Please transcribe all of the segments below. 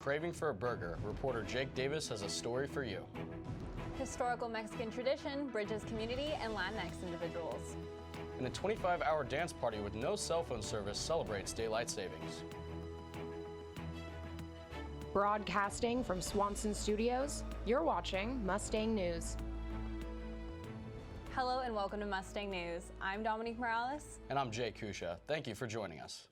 Craving for a burger, reporter Jake Davis has a story for you. Historical Mexican tradition bridges community and Latinx individuals. And a 25-hour dance party with no cell phone service celebrates daylight savings. Broadcasting from Swanson Studios, you're watching Mustang News. Hello and welcome to Mustang News. I'm Dominique Morales. And I'm Jay Kusha. Thank you for joining us.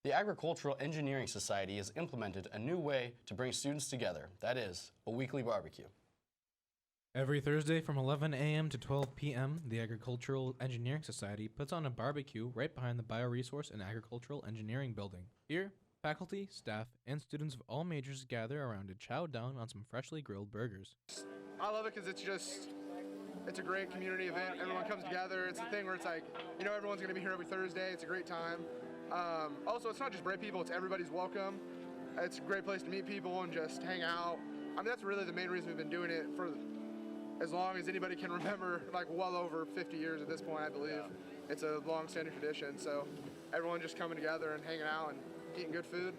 The Agricultural Engineering Society has implemented a new way to bring students together. That is, a weekly barbecue. Every Thursday from 11 a.m. to 12 p.m., the Agricultural Engineering Society puts on a barbecue right behind the Bioresource and Agricultural Engineering building. Here, faculty, staff, and students of all majors gather around to chow down on some freshly grilled burgers. I love it because it's a great community event. Everyone comes together. It's a thing where it's like, you know, everyone's going to be here every Thursday. It's a great time. Also, it's not just Bray people, it's everybody's welcome. It's a great place to meet people and just hang out. I mean, that's really the main reason we've been doing it for as long as anybody can remember, like well over 50 years at this point, I believe. It's a long-standing tradition, so everyone just coming together and hanging out and eating good food.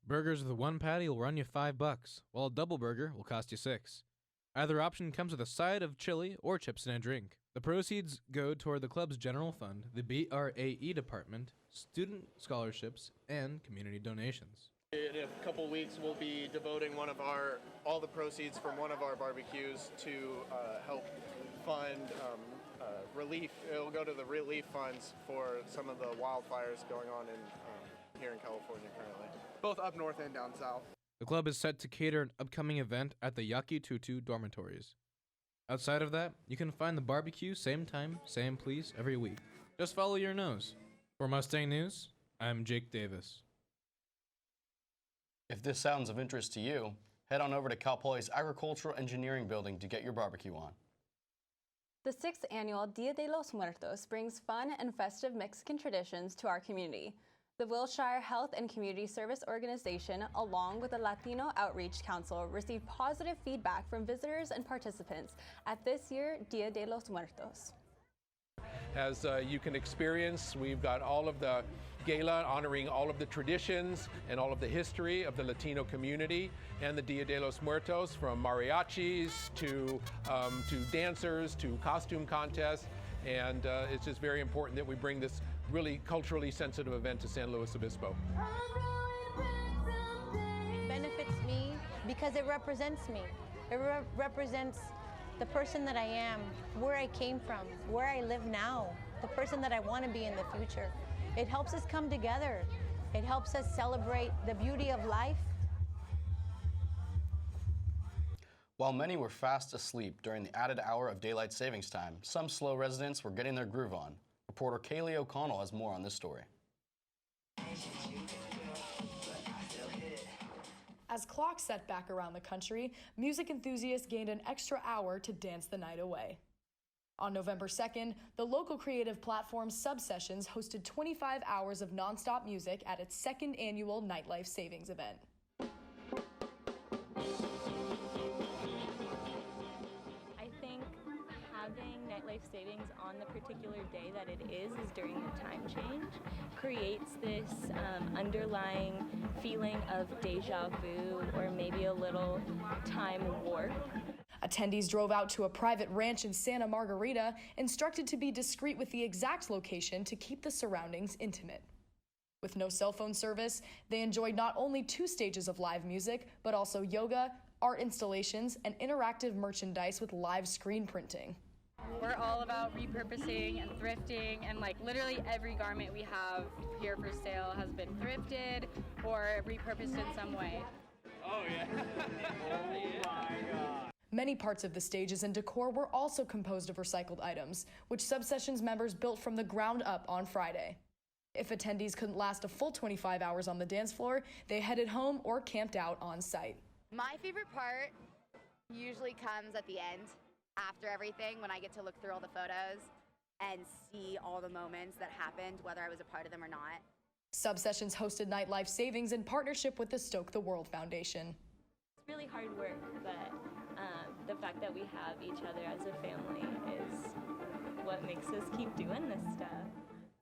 Burgers with one patty will run you $5, while a double burger will cost you $6. Either option comes with a side of chili or chips and a drink. The proceeds go toward the club's general fund, the BRAE department, student scholarships, and community donations. In a couple weeks, we'll be devoting all the proceeds from one of our barbecues to help fund relief. It'll go to the relief funds for some of the wildfires going on here in California currently. Both up north and down south. The club is set to cater an upcoming event at the Yaqui Tutu dormitories. Outside of that, you can find the barbecue same time, same place every week. Just follow your nose. For Mustang News, I'm Jake Davis. If this sounds of interest to you, head on over to Cal Poly's Agricultural Engineering building to get your barbecue on. The 6th annual Dia de los Muertos brings fun and festive Mexican traditions to our community. The Wilshire Health and Community Service Organization, along with the Latino Outreach Council, received positive feedback from visitors and participants at this year's Dia de los Muertos. As you can experience, we've got all of the gala honoring all of the traditions and all of the history of the Latino community and the Dia de los Muertos, from mariachis to dancers to costume contests. And it's just very important that we bring this really culturally sensitive event to San Luis Obispo. It benefits me because it represents me. It represents the person that I am, where I came from, where I live now, the person that I want to be in the future. It helps us come together. It helps us celebrate the beauty of life. While many were fast asleep during the added hour of daylight savings time, some slow residents were getting their groove on. Reporter Kaylee O'Connell has more on this story. As clocks set back around the country, music enthusiasts gained an extra hour to dance the night away. On November 2nd, the local creative platform Subsessions hosted 25 hours of nonstop music at its 2nd annual Nightlife Savings event. Having Nightlife Savings on the particular day that it is during the time change, creates this underlying feeling of deja vu or maybe a little time warp. Attendees drove out to a private ranch in Santa Margarita, instructed to be discreet with the exact location to keep the surroundings intimate. With no cell phone service, they enjoyed not only 2 stages of live music, but also yoga, art installations, and interactive merchandise with live screen printing. We're all about repurposing and thrifting, and like literally every garment we have here for sale has been thrifted or repurposed in some way. Oh yeah. Oh my God. Many parts of the stages and decor were also composed of recycled items, which Subsessions members built from the ground up on Friday. If attendees couldn't last a full 25 hours on the dance floor, they headed home or camped out on site. My favorite part usually comes at the end, after everything, when I get to look through all the photos and see all the moments that happened, whether I was a part of them or not. Subsessions hosted Nightlife Savings in partnership with the Stoke the World Foundation. It's really hard work, but the fact that we have each other as a family is what makes us keep doing this stuff.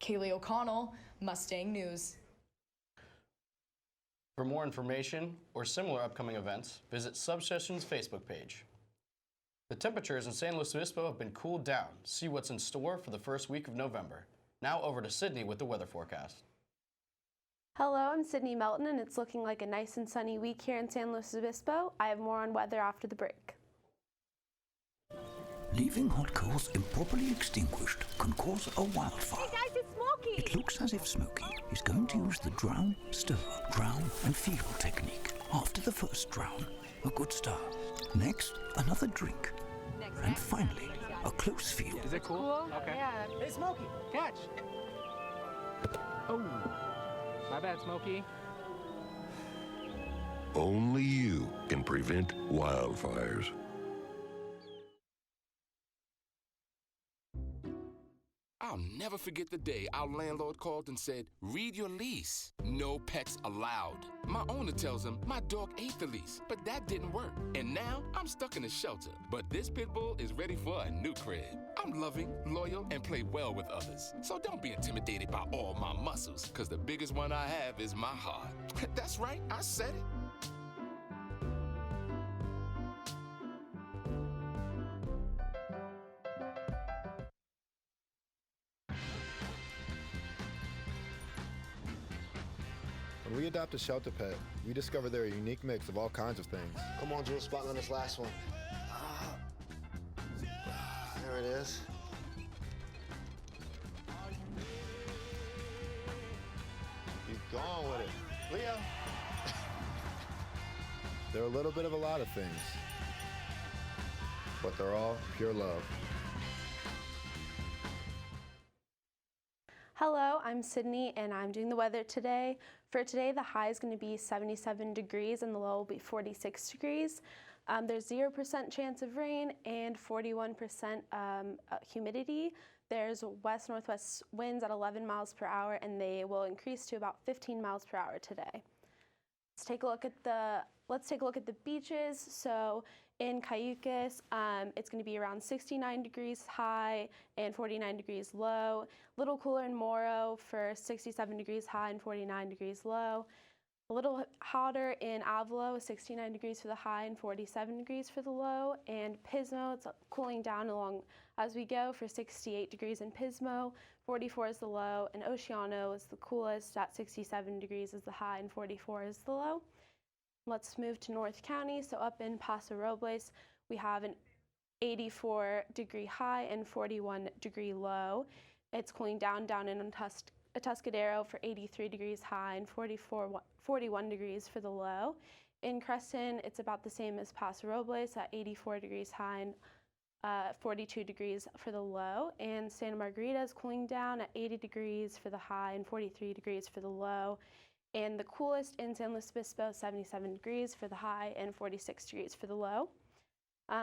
Kaylee O'Connell, Mustang News. For more information or similar upcoming events, visit Substation's Facebook page. The temperatures in San Luis Obispo have been cooled down. See what's in store for the first week of November. Now over to Sydney with the weather forecast. Hello, I'm Sydney Melton, and it's looking like a nice and sunny week here in San Luis Obispo. I have more on weather after the break. Leaving hot coals improperly extinguished can cause a wildfire. Hey guys, it's Smokey! It looks as if Smokey is going to use the drown, stir, drown and feel technique. After the first drown, a good start. Next, another drink. And finally, a close feel. Is it cool? Okay. Yeah. Hey, Smokey, catch! Oh, my bad, Smokey. Only you can prevent wildfires. I'll never forget the day our landlord called and said, read your lease. No pets allowed. My owner tells him my dog ate the lease, but that didn't work. And now I'm stuck in a shelter. But this pit bull is ready for a new crib. I'm loving, loyal, and play well with others. So don't be intimidated by all my muscles, because the biggest one I have is my heart. That's right, I said it. When we adopt a shelter pet, we discover they're a unique mix of all kinds of things. Come on, Jules, spotlight on this last one. There it is. Keep going with it. Leo! They're a little bit of a lot of things, but they're all pure love. Hello, I'm Sydney, and I'm doing the weather today. For today, the high is going to be 77 degrees and the low will be 46 degrees. There's 0% chance of rain and 41% humidity. There's west-northwest winds at 11 miles per hour, and they will increase to about 15 miles per hour today. Let's take a look at the beaches. So in Cayucas, it's going to be around 69 degrees high and 49 degrees low. A little cooler in Morro for 67 degrees high and 49 degrees low. A little hotter in Avalo, 69 degrees for the high and 47 degrees for the low. And Pismo, it's cooling down along as we go for 68 degrees in Pismo, 44 is the low, and Oceano is the coolest at 67 degrees is the high and 44 is the low. Let's move to North County. So up in Paso Robles, we have an 84 degree high and 41 degree low. It's cooling down in Atascadero for 83 degrees high and 41 degrees for the low. In Crescent, it's about the same as Paso Robles at 84 degrees high and 42 degrees for the low. And Santa Margarita is cooling down at 80 degrees for the high and 43 degrees for the low. And the coolest in San Luis Obispo, 77 degrees for the high and 46 degrees for the low.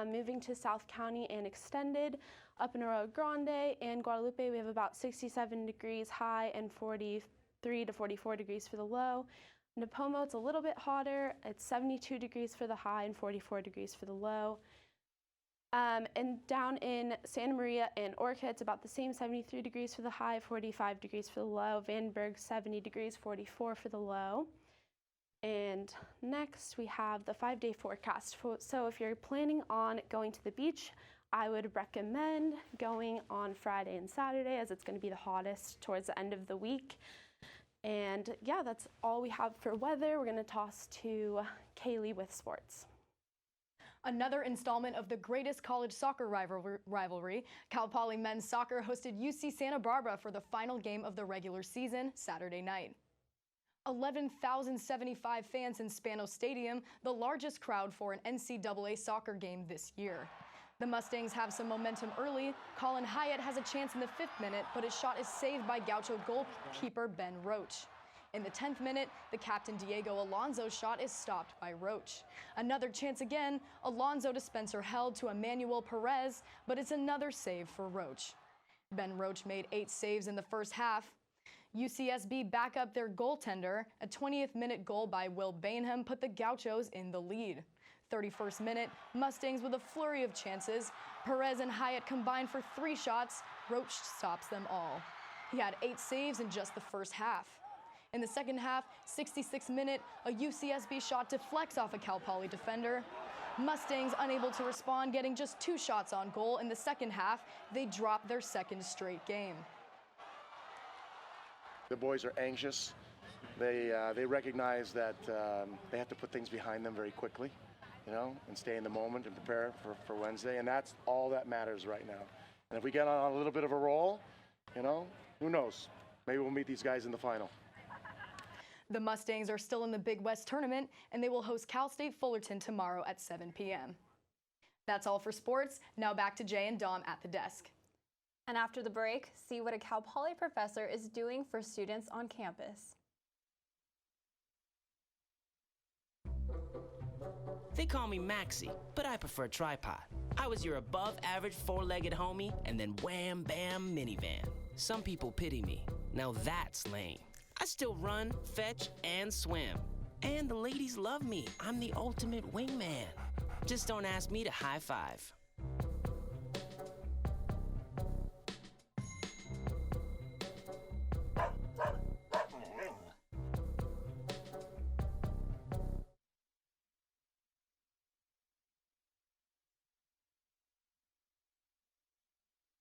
Moving to South County and extended, up in Arroyo Grande and Guadalupe, we have about 67 degrees high and 43 to 44 degrees for the low. Napomo, it's a little bit hotter. It's 72 degrees for the high and 44 degrees for the low. And down in Santa Maria and Orca, it's about the same, 73 degrees for the high, 45 degrees for the low. Vandenberg, 70 degrees, 44 for the low. And next, we have the 5-day forecast. So if you're planning on going to the beach, I would recommend going on Friday and Saturday, as it's going to be the hottest towards the end of the week. And yeah, that's all we have for weather. We're going to toss to Kaylee with sports. Another installment of the greatest college soccer rivalry, Cal Poly men's soccer hosted UC Santa Barbara for the final game of the regular season Saturday night. 11,075 fans in Spano Stadium, the largest crowd for an NCAA soccer game this year. The Mustangs have some momentum early. Colin Hyatt has a chance in the 5th minute, but his shot is saved by Gaucho goalkeeper Ben Roach. In the 10th minute, the captain Diego Alonso's shot is stopped by Roach. Another chance again, Alonso to Spencer Held to Emmanuel Perez, but it's another save for Roach. Ben Roach made 8 saves in the first half. UCSB back up their goaltender. A 20th minute goal by Will Bainham put the Gauchos in the lead. 31st minute, Mustangs with a flurry of chances. Perez and Hyatt combined for 3 shots. Roach stops them all. He had 8 saves in just the first half. In the second half, 66th minute, a UCSB shot deflects off a Cal Poly defender. Mustangs unable to respond, getting just 2 shots on goal. In the second half, they drop their second straight game. The boys are anxious. They recognize that they have to put things behind them very quickly, you know, and stay in the moment and prepare for Wednesday. And that's all that matters right now. And if we get on a little bit of a roll, you know, who knows? Maybe we'll meet these guys in the final. The Mustangs are still in the Big West tournament, and they will host Cal State Fullerton tomorrow at 7 p.m. That's all for sports. Now back to Jay and Dom at the desk. And after the break, see what a Cal Poly professor is doing for students on campus. They call me Maxie, but I prefer tripod. I was your above-average four-legged homie, and then wham, bam, minivan. Some people pity me. Now that's lame. I still run, fetch, and swim. And the ladies love me. I'm the ultimate wingman. Just don't ask me to high five.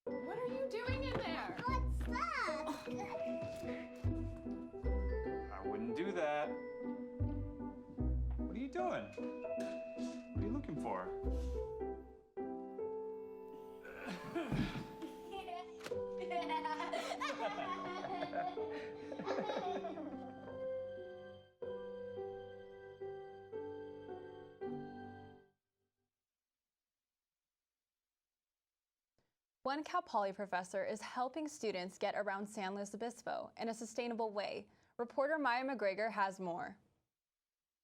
What are you doing in there? What's that? I wouldn't do that. What are you doing? What are you looking for? One Cal Poly professor is helping students get around San Luis Obispo in a sustainable way. Reporter Maya McGregor has more.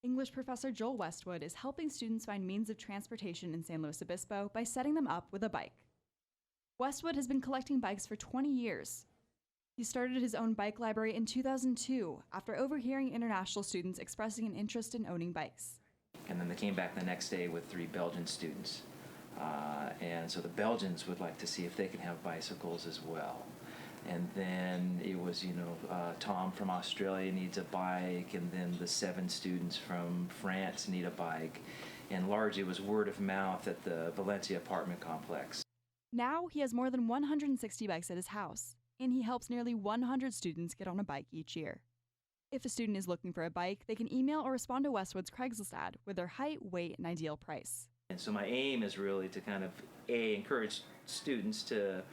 English professor Joel Westwood is helping students find means of transportation in San Luis Obispo by setting them up with a bike. Westwood has been collecting bikes for 20 years. He started his own bike library in 2002 after overhearing international students expressing an interest in owning bikes. And then they came back the next day with 3 Belgian students. And so the Belgians would like to see if they can have bicycles as well. And then it was, Tom from Australia needs a bike, and then the 7 students from France need a bike. And largely it was word of mouth at the Valencia apartment complex. Now he has more than 160 bikes at his house, and he helps nearly 100 students get on a bike each year. If a student is looking for a bike, they can email or respond to Westwood's Craigslist ad with their height, weight, and ideal price. And so my aim is really to kind of, encourage students to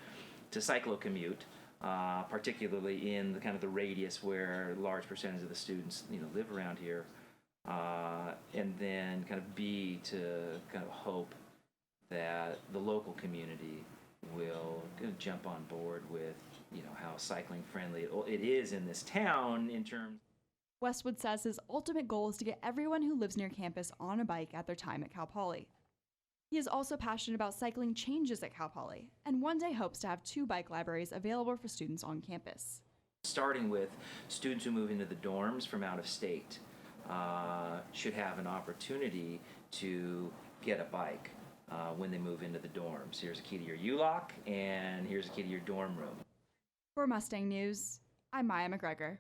cyclocommute, particularly in the kind of the radius where a large percentage of the students, live around here. And then kind of B, to kind of hope that the local community will kind of jump on board with, how cycling friendly it is in this town in terms. Westwood says his ultimate goal is to get everyone who lives near campus on a bike at their time at Cal Poly. He is also passionate about cycling changes at Cal Poly, and one day hopes to have 2 bike libraries available for students on campus. Starting with students who move into the dorms from out of state should have an opportunity to get a bike when they move into the dorms. Here's a key to your U-lock, and here's a key to your dorm room. For Mustang News, I'm Maya McGregor.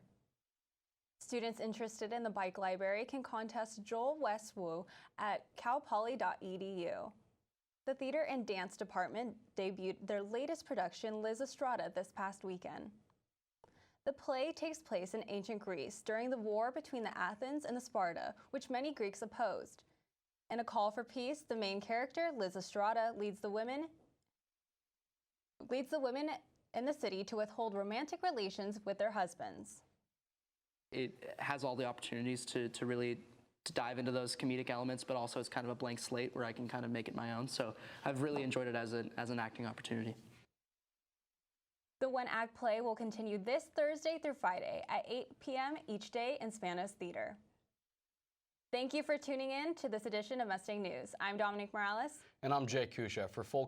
Students interested in the bike library can contact Joel Westwood at calpoly.edu. The theater and dance department debuted their latest production, Liz Estrada, this past weekend. The play takes place in ancient Greece during the war between the Athens and the Sparta, which many Greeks opposed. In a call for peace, the main character, Liz Estrada, leads the women in the city to withhold romantic relations with their husbands. It has all the opportunities to really dive into those comedic elements, but also it's kind of a blank slate where I can kind of make it my own. So I've really enjoyed it as an acting opportunity. The one-act play will continue this Thursday through Friday at 8 p.m. each day in Spanos Theater. Thank you for tuning in to this edition of Mustang News. I'm Dominique Morales. And I'm Jay Kusha. For full